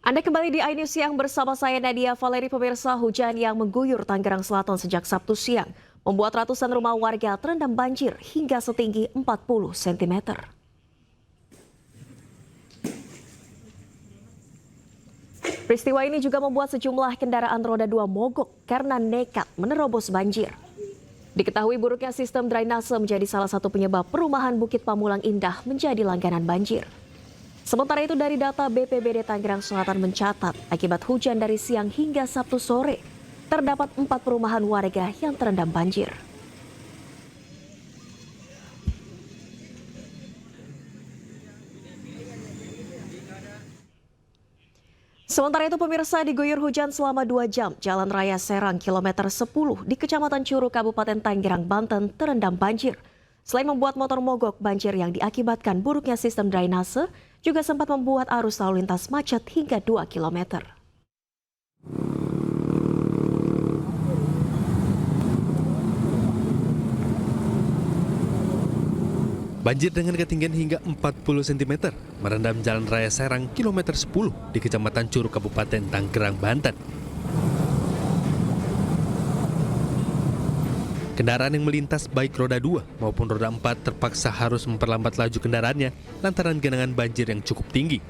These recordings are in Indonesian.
Anda kembali di iNews Siang bersama saya Nadia Valeri. Pemirsa, hujan yang mengguyur Tangerang Selatan sejak Sabtu siang membuat ratusan rumah warga terendam banjir hingga setinggi 40 cm. Peristiwa ini juga membuat sejumlah kendaraan roda 2 mogok karena nekat menerobos banjir. Diketahui buruknya sistem drainase menjadi salah satu penyebab perumahan Bukit Pamulang Indah menjadi langganan banjir. Sementara itu dari data BPBD Tangerang Selatan mencatat akibat hujan dari siang hingga Sabtu sore, terdapat 4 perumahan warga yang terendam banjir. Sementara itu pemirsa, diguyur hujan selama 2 jam, Jalan Raya Serang kilometer 10 di Kecamatan Curug Kabupaten Tangerang, Banten terendam banjir. Selain membuat motor mogok, banjir yang diakibatkan buruknya sistem drainase juga sempat membuat arus lalu lintas macet hingga 2 km. Banjir dengan ketinggian hingga 40 cm merendam Jalan Raya Serang kilometer 10 di Kecamatan Curug Kabupaten Tangerang, Banten. Kendaraan yang melintas baik roda 2 maupun roda 4 terpaksa harus memperlambat laju kendaraannya lantaran genangan banjir yang cukup tinggi.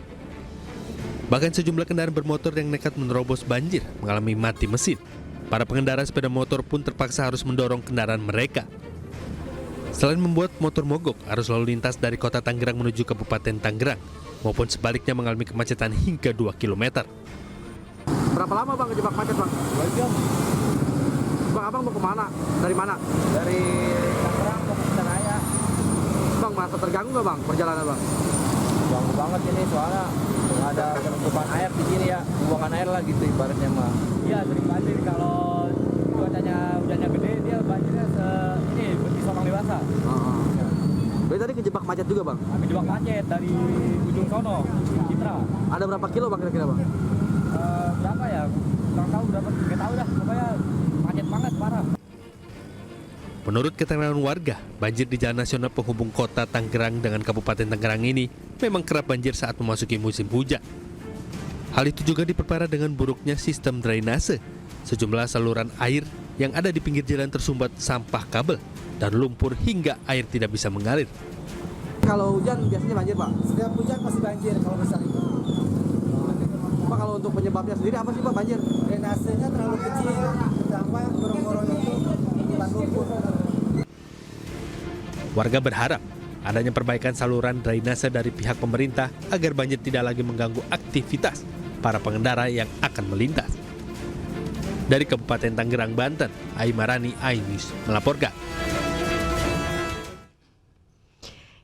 Bahkan sejumlah kendaraan bermotor yang nekat menerobos banjir mengalami mati mesin. Para pengendara sepeda motor pun terpaksa harus mendorong kendaraan mereka. Selain membuat motor mogok, arus lalu lintas dari kota Tangerang menuju Kabupaten Tangerang maupun sebaliknya mengalami kemacetan hingga 2 km. Berapa lama bang kejebak macet bang? 2 jam. Bang, abang mau kemana? Dari mana? Dari Tangerang ke Kuningan. Bang, merasa terganggu nggak bang perjalanan bang? Ganggu banget ini soalnya nggak ada penumpukan air di sini ya, buangan air lah gitu ibaratnya mah. Iya sering banjir kalau cuacanya hujannya gede dia banjirnya ini betis orang dewasa. Ya. Berarti tadi kejebak macet juga bang? Kami jebak macet dari ujung sono, Citra. Ada berapa kilo bang kira-kira bang? Berapa ya? Kurang tahu berapa, nggak tahu dah. Pokoknya macet banget parah. Menurut keterangan warga, banjir di Jalan Nasional penghubung kota Tangerang dengan Kabupaten Tangerang ini memang kerap banjir saat memasuki musim hujan. Hal itu juga diperparah dengan buruknya sistem drainase. Sejumlah saluran air yang ada di pinggir jalan tersumbat sampah kabel dan lumpur hingga air tidak bisa mengalir. Kalau hujan biasanya banjir pak? Setiap hujan pasti banjir kalau misalnya itu. Pak, kalau untuk penyebabnya sendiri apa sih pak banjir? Drainasenya terlalu kecil, sampai gorong-gorong itu akibat lumpur. Warga berharap adanya perbaikan saluran drainase dari pihak pemerintah agar banjir tidak lagi mengganggu aktivitas para pengendara yang akan melintas. Dari Kabupaten Tangerang, Banten, Aimarani, iNews melaporkan.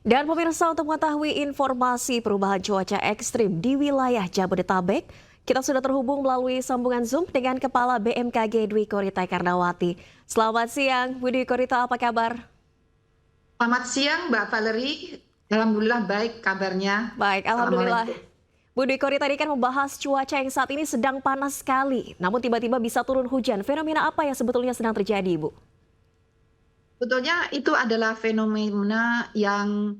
Dan pemirsa, untuk mengetahui informasi perubahan cuaca ekstrim di wilayah Jabodetabek, kita sudah terhubung melalui sambungan Zoom dengan Kepala BMKG Dwi Korita Karnawati. Selamat siang, Bu Dwi Korita, apa kabar? Selamat siang Mbak Valeri, alhamdulillah baik kabarnya. Baik, alhamdulillah. Bu Dwi Korita tadi kan membahas cuaca yang saat ini sedang panas sekali, namun tiba-tiba bisa turun hujan. Fenomena apa yang sebetulnya sedang terjadi, Bu? Sebetulnya itu adalah fenomena yang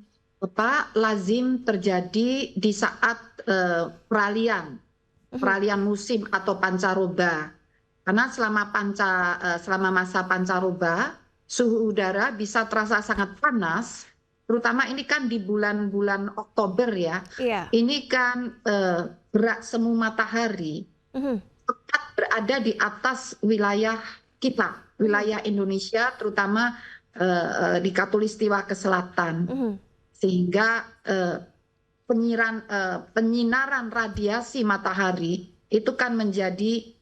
lazim terjadi di saat peralihan musim atau pancaroba. Karena selama masa pancaroba, suhu udara bisa terasa sangat panas, terutama ini kan di bulan-bulan Oktober ya. Iya. Ini kan gerak semu matahari tepat berada di atas wilayah kita, wilayah Indonesia, terutama di Khatulistiwa ke selatan, sehingga penyinaran radiasi matahari itu kan menjadi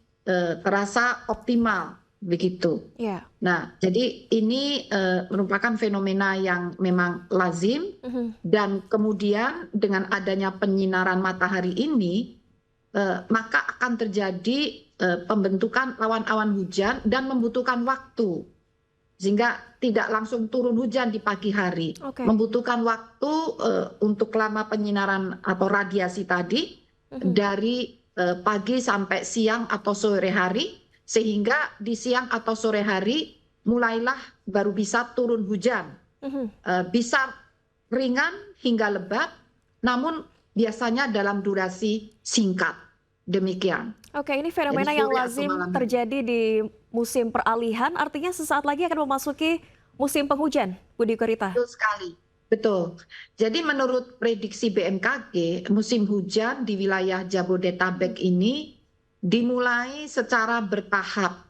terasa optimal. Begitu. Yeah. Nah, jadi ini merupakan fenomena yang memang lazim dan kemudian dengan adanya penyinaran matahari ini maka akan terjadi pembentukan awan-awan hujan dan membutuhkan waktu sehingga tidak langsung turun hujan di pagi hari. Membutuhkan waktu untuk lama penyinaran atau radiasi tadi dari pagi sampai siang atau sore hari. Sehingga di siang atau sore hari mulailah baru bisa turun hujan. Bisa ringan hingga lebat, namun biasanya dalam durasi singkat. Demikian. Oke, ini fenomena Jadi yang sore atau lazim malam hari. terjadi di musim peralihan, artinya sesaat lagi akan memasuki musim penghujan, Bu Dwi Korita. Betul sekali. Betul. Jadi menurut prediksi BMKG, musim hujan di wilayah Jabodetabek ini dimulai secara bertahap.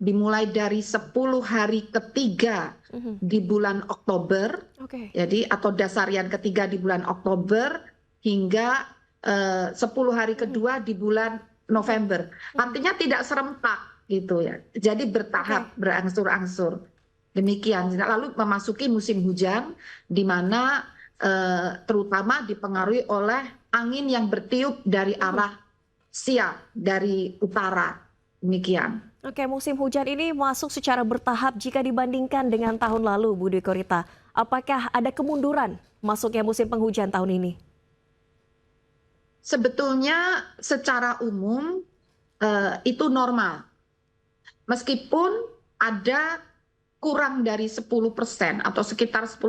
Dimulai dari 10 hari ketiga di bulan Oktober, Oke. jadi atau dasarian ketiga di bulan Oktober hingga 10 hari kedua di bulan November. Artinya tidak serempak gitu ya. Jadi bertahap, berangsur-angsur. Demikian. Lalu memasuki musim hujan di mana terutama dipengaruhi oleh angin yang bertiup dari arah siang, dari utara. Demikian. Oke, musim hujan ini masuk secara bertahap jika dibandingkan dengan tahun lalu, Bu Dwi Korita. Apakah ada kemunduran masuknya musim penghujan tahun ini? Sebetulnya secara umum itu normal. Meskipun ada kurang dari 10% atau sekitar 10%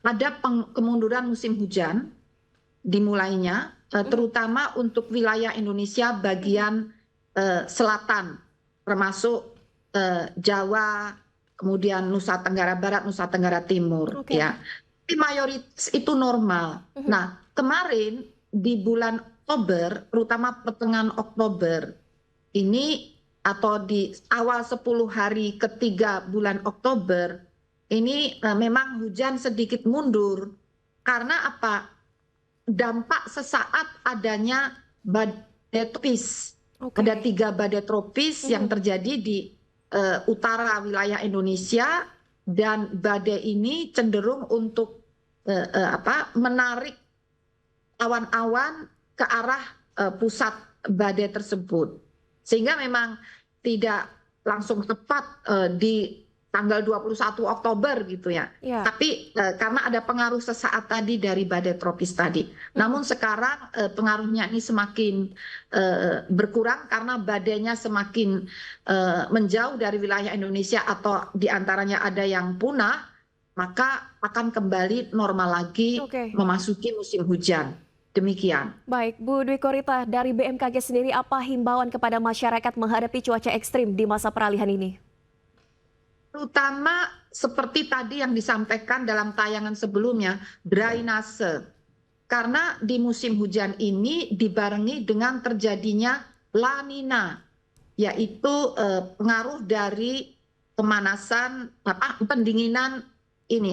ada kemunduran musim hujan dimulainya, terutama untuk wilayah Indonesia bagian selatan, termasuk Jawa, kemudian Nusa Tenggara Barat, Nusa Tenggara Timur. Oke. Ya. Tapi mayoritas itu normal. Nah, kemarin di bulan Oktober, terutama pertengahan Oktober, ini atau di awal 10 hari ketiga bulan Oktober, ini memang hujan sedikit mundur. Karena apa? Dampak sesaat adanya badai tropis. Oke. Ada 3 badai tropis yang terjadi di utara wilayah Indonesia, dan badai ini cenderung untuk menarik awan-awan ke arah pusat badai tersebut. Sehingga memang tidak langsung tepat di tanggal 21 Oktober gitu ya. Ya. Tapi karena ada pengaruh sesaat tadi dari badai tropis tadi. Namun sekarang pengaruhnya ini semakin berkurang karena badainya semakin menjauh dari wilayah Indonesia atau diantaranya ada yang punah, maka akan kembali normal lagi memasuki musim hujan. Demikian. Baik, Bu Dwi Korita, dari BMKG sendiri apa himbauan kepada masyarakat menghadapi cuaca ekstrim di masa peralihan ini? Terutama seperti tadi yang disampaikan dalam tayangan sebelumnya, drainase. Karena di musim hujan ini dibarengi dengan terjadinya La Nina, yaitu pengaruh dari pemanasan, pendinginan ini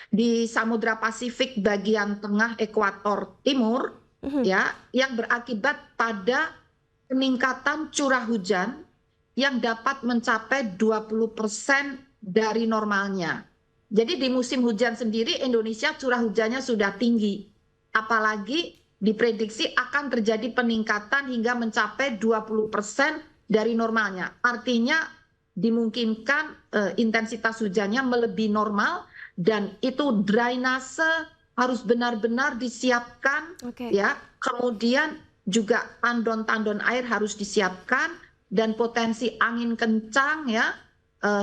di Samudra Pasifik bagian tengah ekuator timur, ya, yang berakibat pada peningkatan curah hujan yang dapat mencapai 20% dari normalnya. Jadi di musim hujan sendiri Indonesia curah hujannya sudah tinggi. Apalagi diprediksi akan terjadi peningkatan hingga mencapai 20% dari normalnya. Artinya dimungkinkan intensitas hujannya melebihi normal, dan itu drainase harus benar-benar disiapkan, ya. Kemudian juga tandon-tandon air harus disiapkan, dan potensi angin kencang, ya,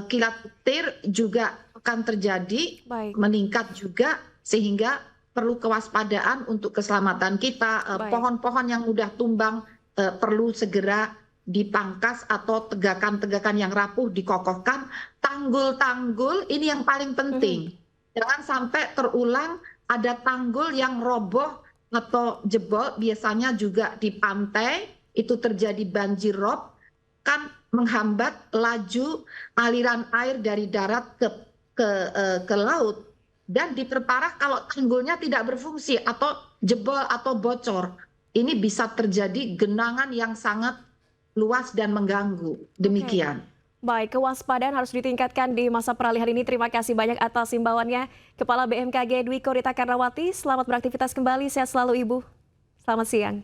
kilat petir juga akan terjadi. Baik. Meningkat juga, sehingga perlu kewaspadaan untuk keselamatan kita. Pohon-pohon yang mudah tumbang perlu segera dipangkas atau tegakan-tegakan yang rapuh dikokohkan. Tanggul-tanggul ini yang paling penting. Jangan sampai terulang ada tanggul yang roboh atau jebol, biasanya juga di pantai itu terjadi banjir rob, kan menghambat laju aliran air dari darat ke laut, dan diperparah kalau tanggulnya tidak berfungsi atau jebol atau bocor. Ini bisa terjadi genangan yang sangat luas dan mengganggu. Demikian. Baik, kewaspadaan harus ditingkatkan di masa peralihan ini. Terima kasih banyak atas himbauannya, Kepala BMKG Dwi Korita Karnawati. Selamat beraktivitas kembali, sehat selalu Ibu. Selamat siang.